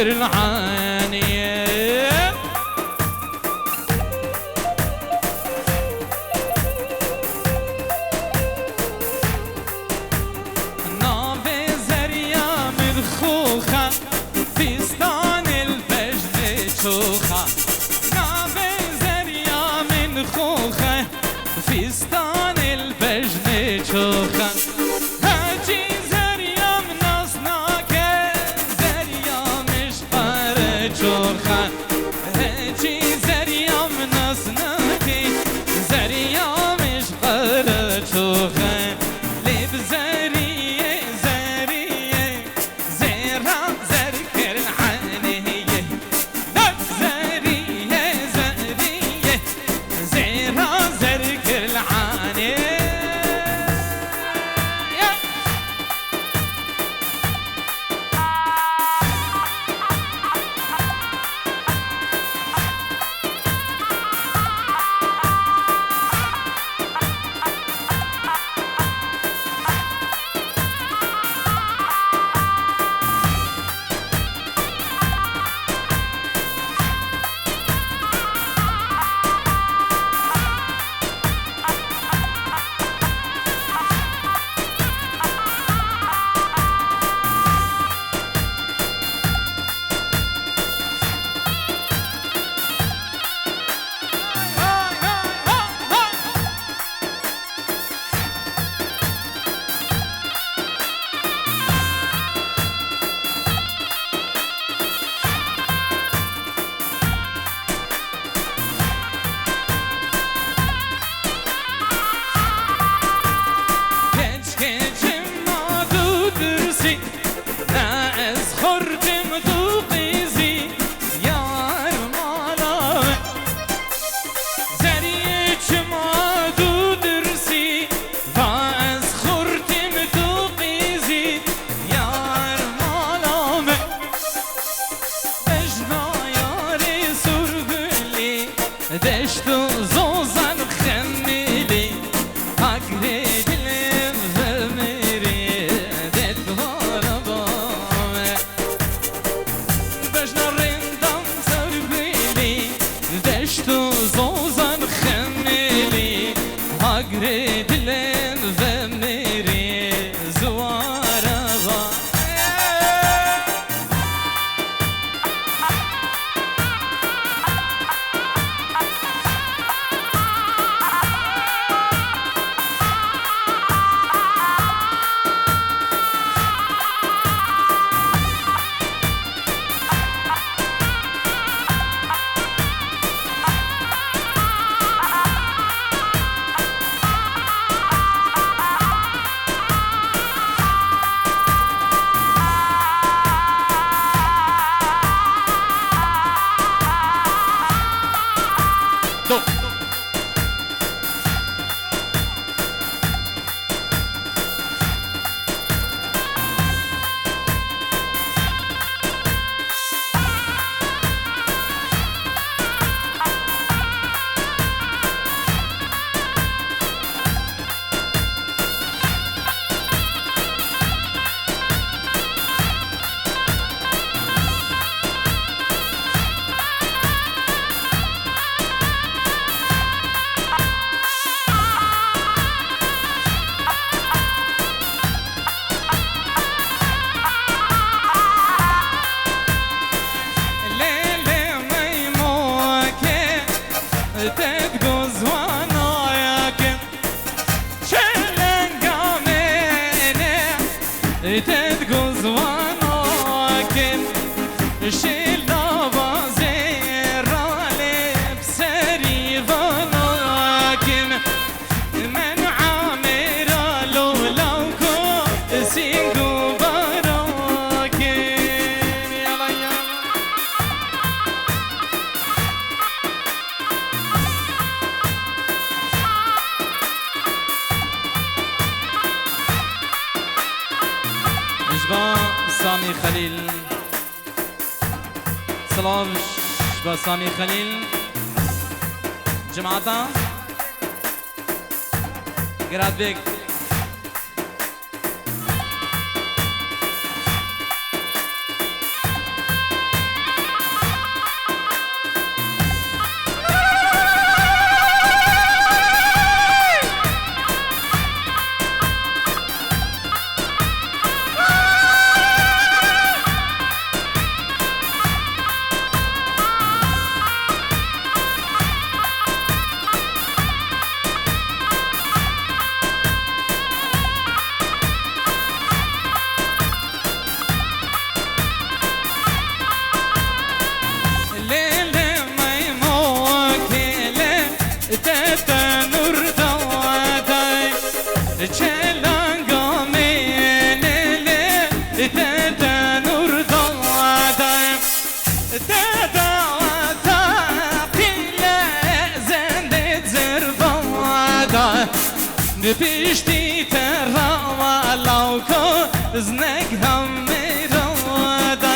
العانية نافي زريا مدخوخة فستان البجن شوخة نافي زريا مدخوخة فستان البجن شوخة هاجي زريا منصناك زريا مش شوخة هاجي زريا منصناك زريا مش شوخة لب زرية زرية زيرا زركر العانية لب زرية زرية زيرا زركر العانية دشتو زوزن خميلي هكذا دلم فمري دت هربام بجنا رندم سربيلي دشتو زوزن خميلي هكذا دلم فمري زواربا تدقز وناكن شيلنا بازير بسري وناكن من عامر لولاوكو سينجو براكن يلا يلا سامي خليل سلام با سامي خليل جماعتا گراد بیگ چلنگا منله دادا نور دادا دادا تقیل زنده زربادا نبیشتی ترا لاوکو زنگ هم میرادا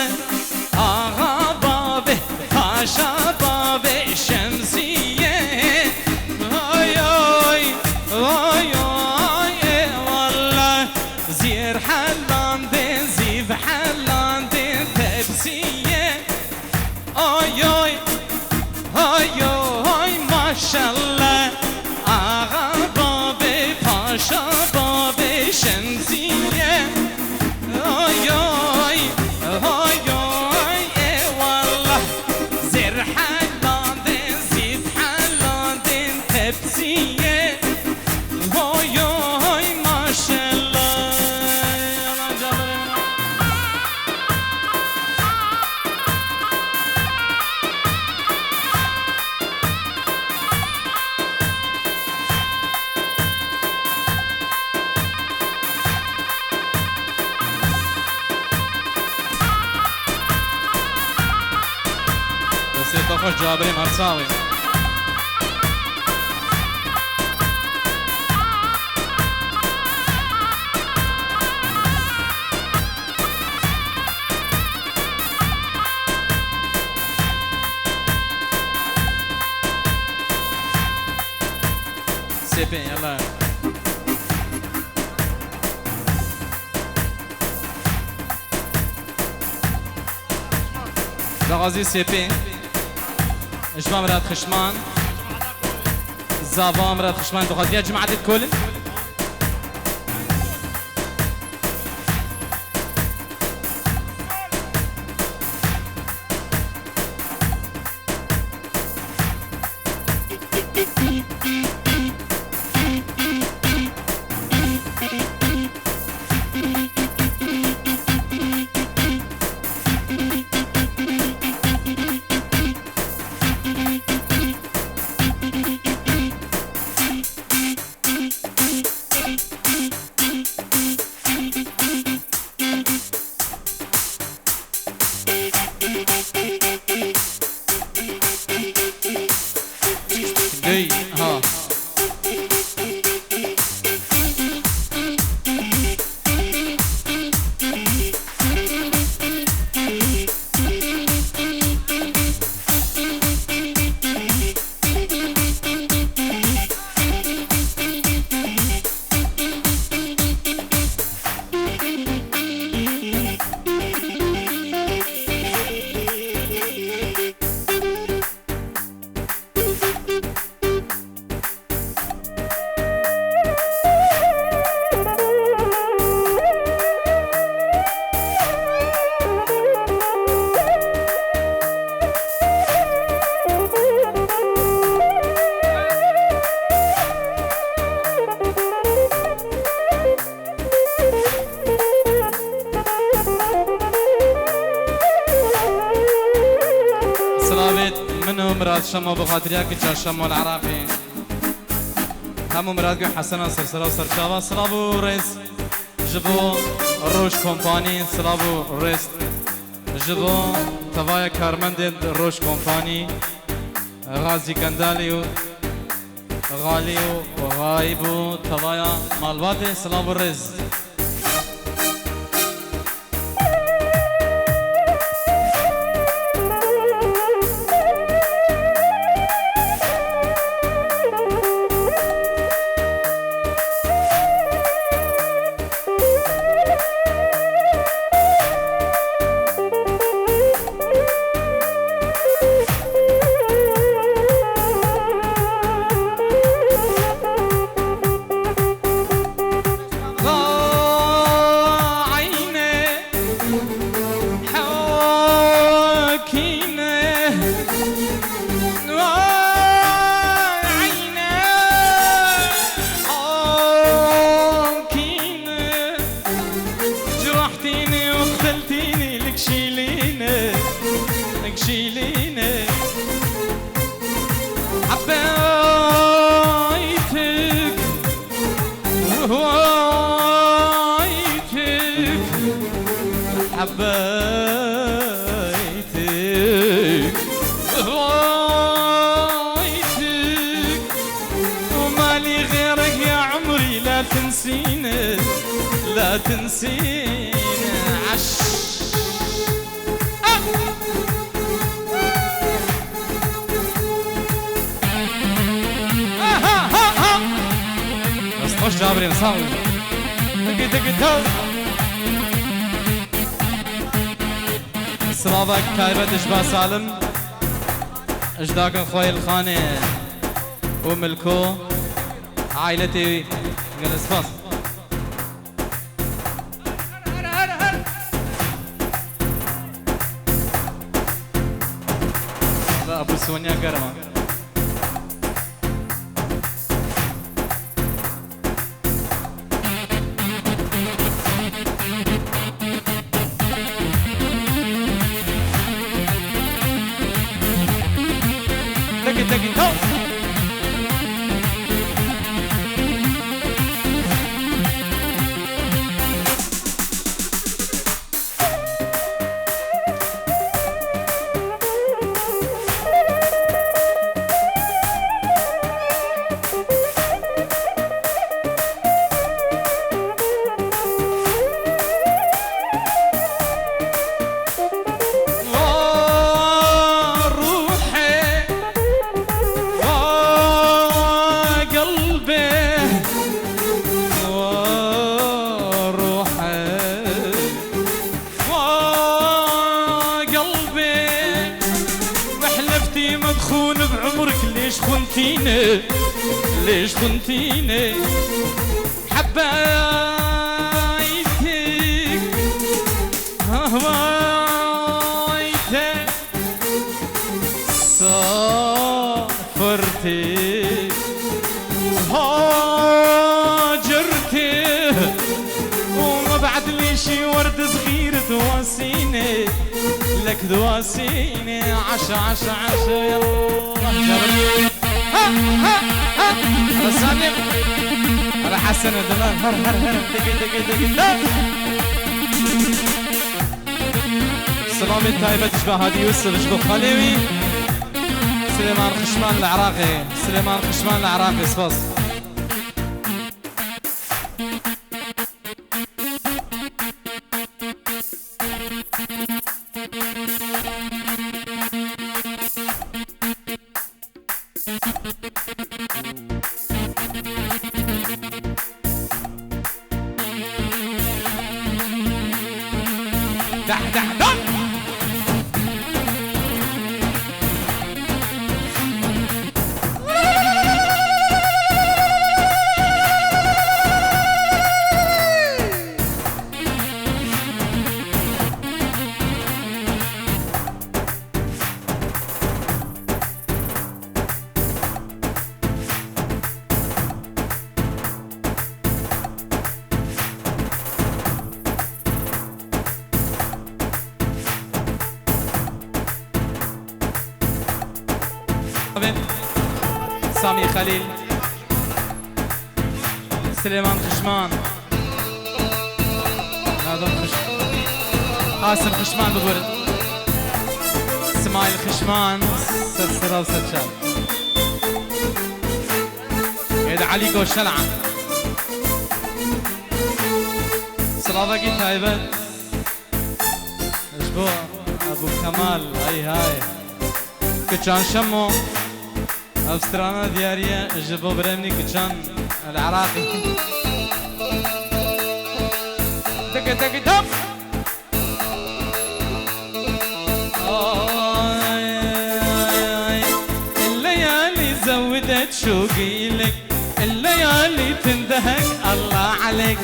آقا بابه پاشا بابه شمسیه آی آی آی آی والله زیر حلاندن زیب حلاندن تبسیه آی آی آی آی ماشالله آقا بابه پاشا بابه شمسیه آی آی آی آی والله زیر حلاندن زیب حلاندن تبسیه آی آی ماشالله بس خوش جابري مرساوي سيبين يلا لغازي سيبين اجمع مرات خشمان زافا مرات خشمان دخل جماعة الكل دي ها منو مراد شمو بخاطريا كي شمو العراقي همو مراد كي حسنا سرسرا وسرشاوا سلابو ريس جبو روش كومباني سلابو ريس جبو توايا كارمند روش كومباني غازي كنداليو غاليو وغايبو توايا مالواتي سلابو ريس شيليني حبيتك وهو تنسيني عش بس خوش جابرين صاوي دق دق دق سلافك تايبت اشبا سالم اجداك اخوي الخاني وملكو عائلتي جلس فاس لا ابو سونيا قرمه ليش خنتيني حبايتك هوايتك سافرتك هاجرتك وما بعد لي شي ورد صغير تواسيني لك تواسيني عشا عشا عشا يلا رسالي على حسن الدمان هر هر هر دقي دقي دقي سلامي الطيبة تشبه هادي يوسف تشبه خليوي سليمان خشمان العراقي سليمان خشمان العراقي سباس دح دح دح سامي خليل سليمان خشمان ناظم خشمان قاسم خشمان ببرد اسماعيل خشمان سرسرة وسرشال عيد عليكو الشلعة سلافاكي تايبت اشبو ابو كمال هاي كتشان شمو أفسترانا ديارية جبو برمني كتشان العراقي دق دق دق الليالي زودت شوقي لك الليالي تندهك الله عليك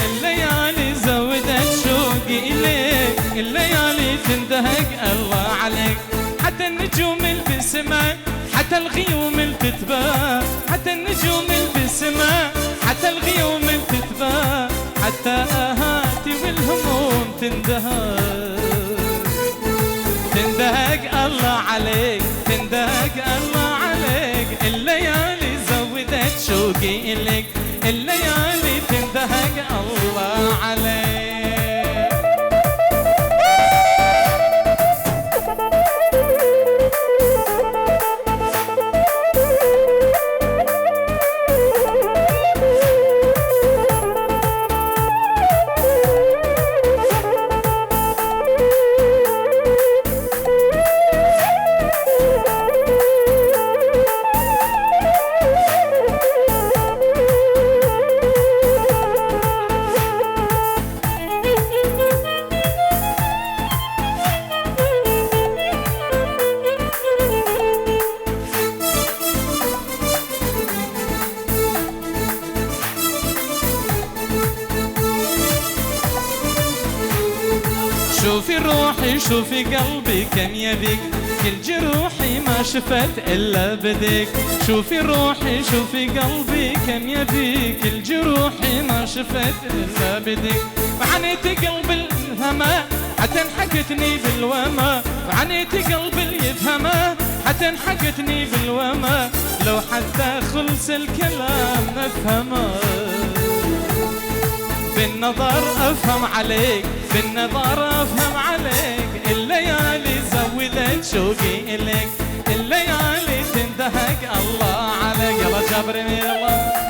الليالي زودت شوقي لك الليالي تندهك الله عليك حتى النجوم البسمة حتى الغيوم التتبع حتى النجوم البسمة حتى الغيوم التتبع حتى آهاتي والهموم تندهك الله عليك تندهك الله عليك الليالي زودت شوقي لك الليالي تندهك الله عليك روحي شوفي قلبي كم يبيك، كل جروحي ما شفت إلا بديك. شوفي روحي شوفي قلبي كم يبيك، كل جروحي ما شفت إلا بديك. وعنيت قلب الهما حتى انحكتني بالوما، وعنيت قلب اللي يفهمه حتى انحكتني بالوما، لو حتى خلص الكلام نفهمه. بالنظر افهم عليك، بالنظر افهم عليك، الليالي زودت شوقي اليك، الليالي تندهك الله عليك. يلا جابرني يلا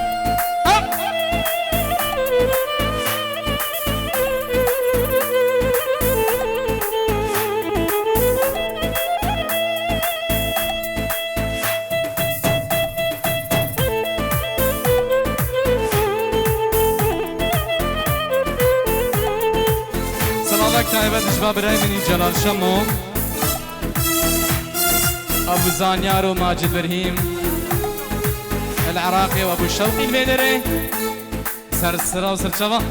تايبت شباب رايمني جلال شمو، ابو زانيار وماجد برهيم العراقي، وابو الشوقي البيدري سرسرة وسرشفة.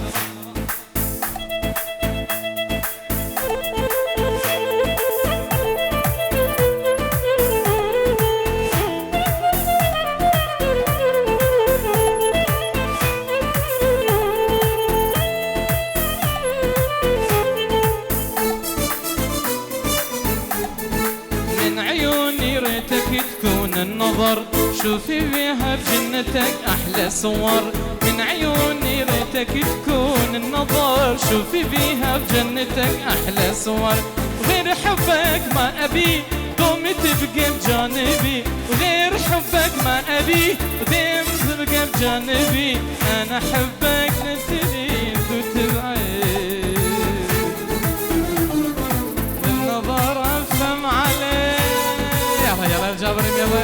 تكون النظر شوفي بيها بجنتك أحلى صور، من عيوني ريتك تكون النظر شوفي بيها بجنتك أحلى صور. غير حبك ما أبي قومي تبقى بجانبي، وغير حبك ما أبي ديم تبقى بجانبي، أنا حبك نتريد وتبعد بالنظر أفهم عليك. يلا جابرين يلا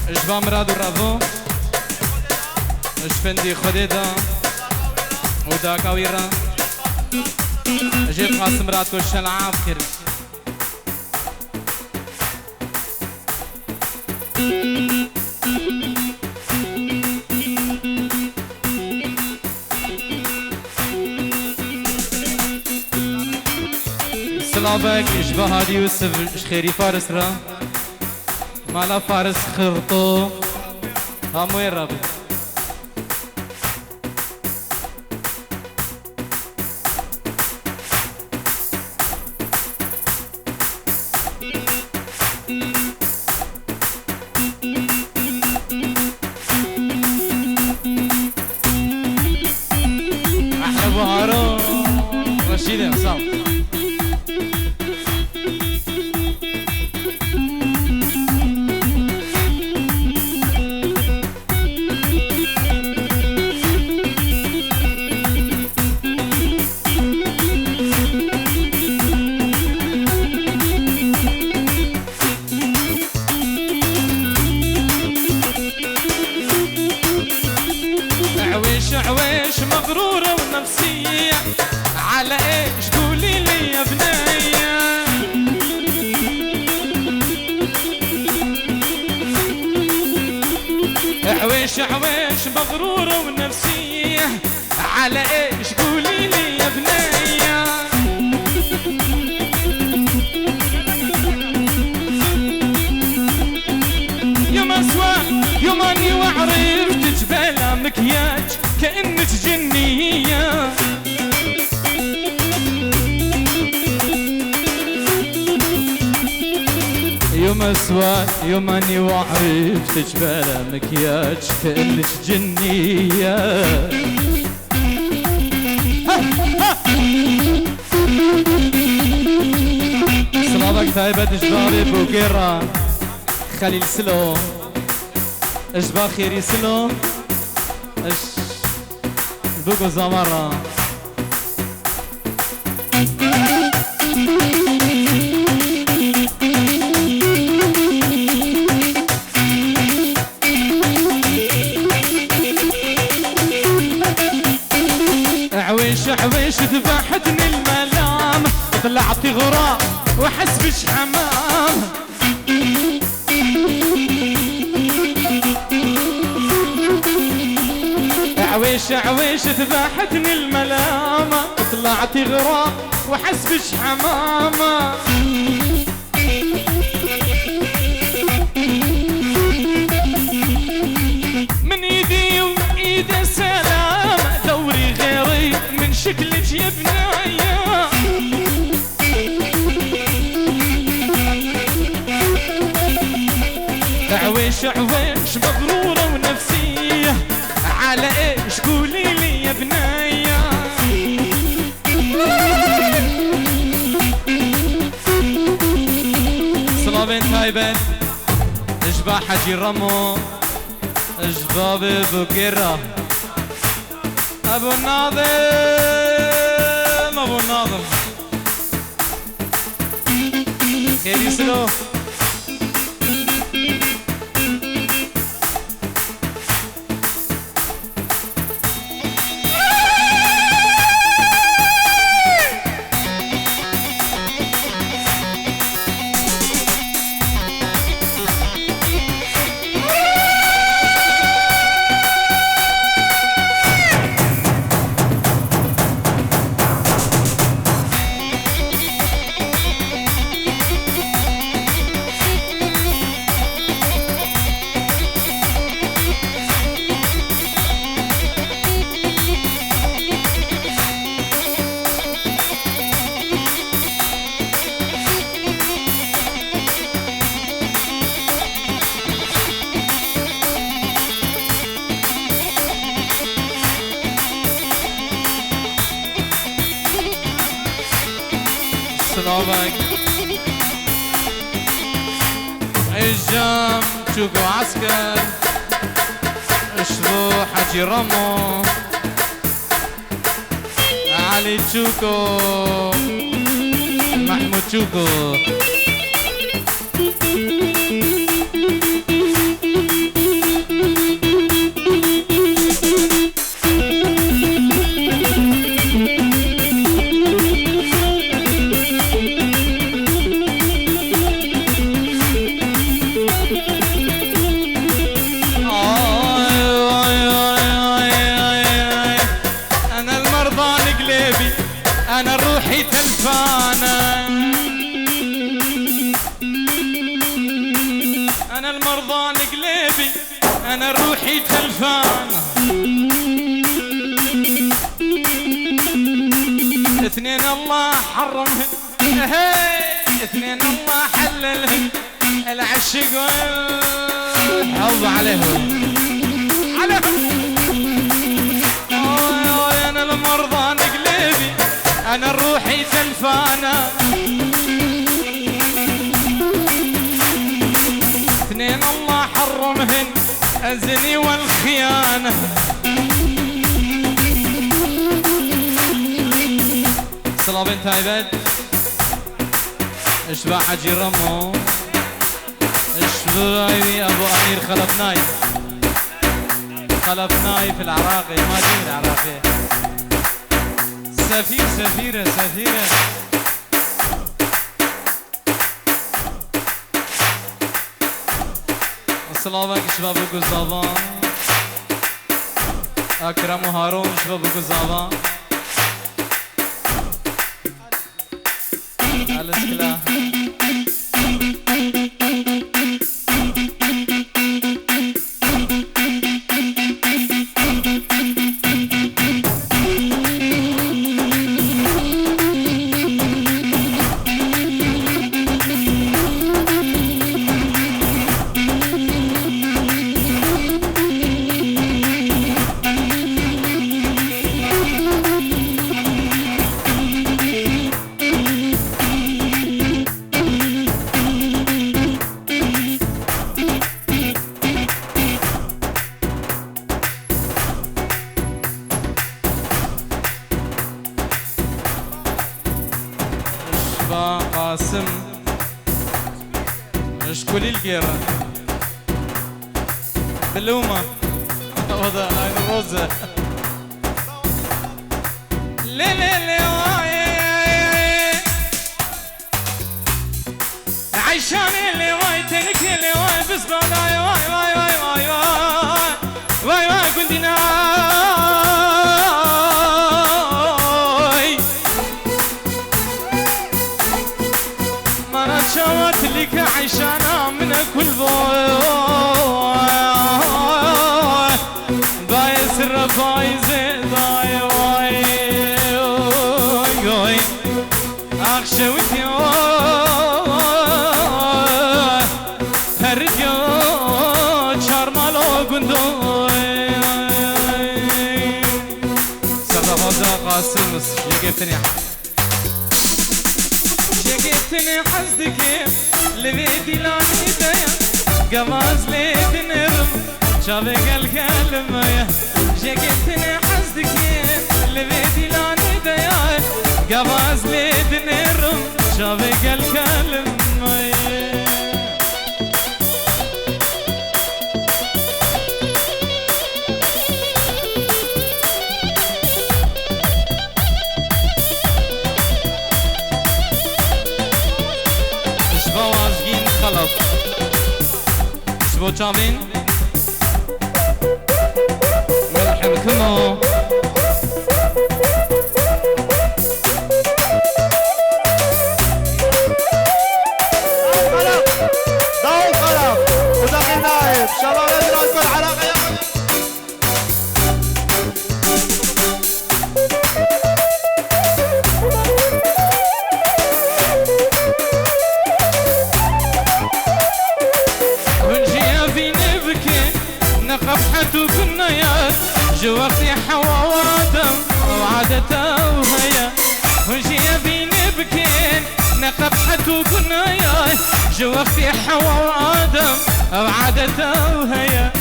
اشبا مراد ورافو اشفندي خديدا ودا كاويرا جيت قاسم مراد كل العاب خير. سلابك اشبا هادي يوسف خيري فارس را مالا فارس خرطو هموي رابي احلى بهارو رشيد امسام. عويش مغرورة ونفسية على ايش قولي لي يا بنية، عويش مغرورة ونفسية على ايش قولي لي يا بنية. يوم اسوى يوماني وعرفت جبالة مكياج واسود يوماني وعرفتك بلا مكياج كأنك جنية. صلابك تايبة جباري بوكيرا خليل سلو اجبار خيري سلو اش بوكو زمارة. عويش ذبحتني الملام طلعتي غراب وحسبش حمام. عويش ذبحتني الملام طلعتي غراب وحسبش حمام. من ايدي وايد سلام دوري غيري من شكلك يا بنايا. عويش مغرورة ونفسية على ايش قولي لي يا بنايا. صلابين تايبين اجبا حجي رمو اجباب بوكيرا ابو الناظم خير يسلو. سلامك الجام تشوكو عسكر اشبو حجي رمو علي تشوكو محمود تشوكو. أنا روحي تلفانة أنا المرضى قلبي أنا روحي تلفانة. اثنين الله حرمهن اثنين الله حللهن العشق والحب عليهم أنا المرضى قلبي أنا روحي تلفانة. اثنين الله حرمهن الزني والخيانة. صلابين تايبت اشبع حجي رمو اشبعي ابو امير خلفناي في العراقي ما جي العراقي سفيرة السلامك شباب القزابان اكرم وهارون شباب القزابان الاسكلا قاسم اشكولي القيرة بلومة وضع عين الروزة لي لي لي عيشاني اللي واي تنكي اللي واي بس بلاي واي واي واي واي واي واي واي قلتي ناي ما انا تشوت لك عيشانا من كل بوي بايس الرفايز باي واي واي اخشوتي قاسم جيتني حسدك لبيتي لاني دايا قماز ليت نرم شابق الكلمة جيتني حسدك لبيتي لاني دايا قماز ليت نرم شابق الكلمة شبو تشابين ملح الكمو ضوء القلم وداخل نايب شباب الراس بالحلقة يا قبحته بالنيات جوقتي حوا وادم وعادته وهيا ونجي بيني بكين نقبحته بالنيات جوقتي حوا وادم وعادته وهيا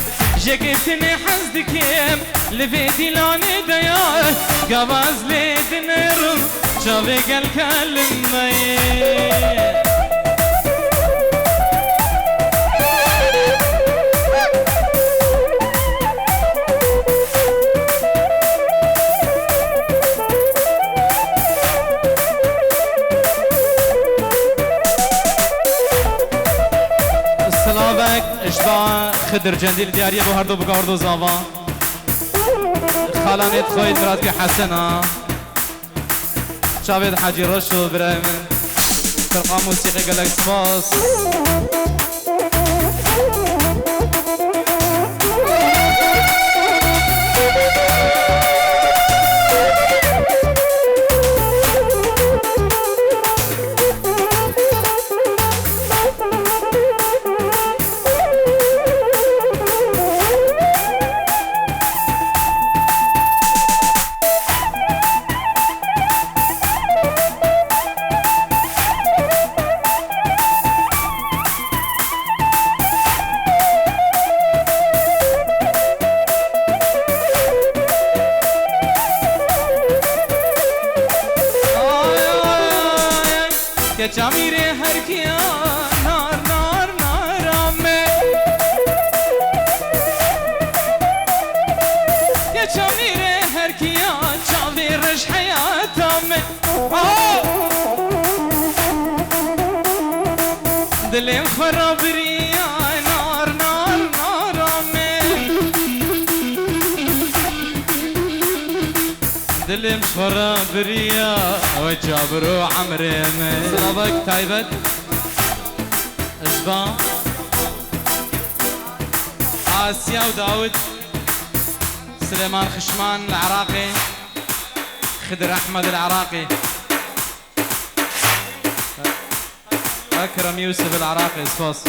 جاكتني حسدك يم لبيتي لاني ديات قباز ليد نرم شابق الكلمة اشباع خدر جنديل دياريه بو هردو بقاردو زاوا خالانيت خويت مراتك حسنة شابيد حاجي رشو برايم فرقة موسيقى قالك سباس يا جميري هركيا نار نار نار عمي يا جميري هركيا جامي رش حياة عمي دلي مخرب ريا نار نار نار عمي دلي مخرب ريا وجابرو عمري سلامك تايبت اشبا آسيا وداود سليمان خشمان العراقي خدر احمد العراقي اكرم يوسف العراقي سباس